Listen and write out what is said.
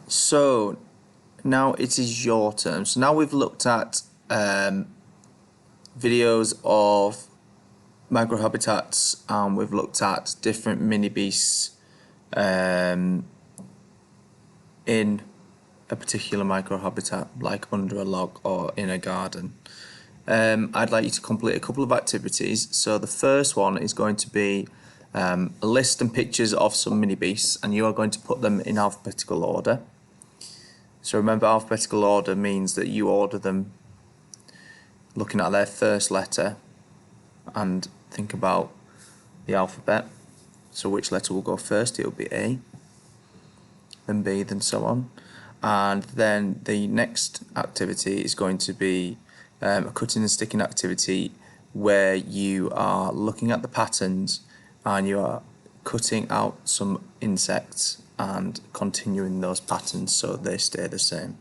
So now it is your turn. So now we've looked at videos of microhabitats, and we've looked at different mini beasts in a particular microhabitat, like under a log or in a garden. I'd like you to complete a couple of activities. So the first one is going to be a list and pictures of some mini beasts, and you are going to put them in alphabetical order. So remember, alphabetical order means that you order them looking at their first letter and think about the alphabet. So which letter will go first? It will be A, then B, then so on. And then the next activity is going to be a cutting and sticking activity, where you are looking at the patterns and you are cutting out some insects and continuing those patterns so they stay the same.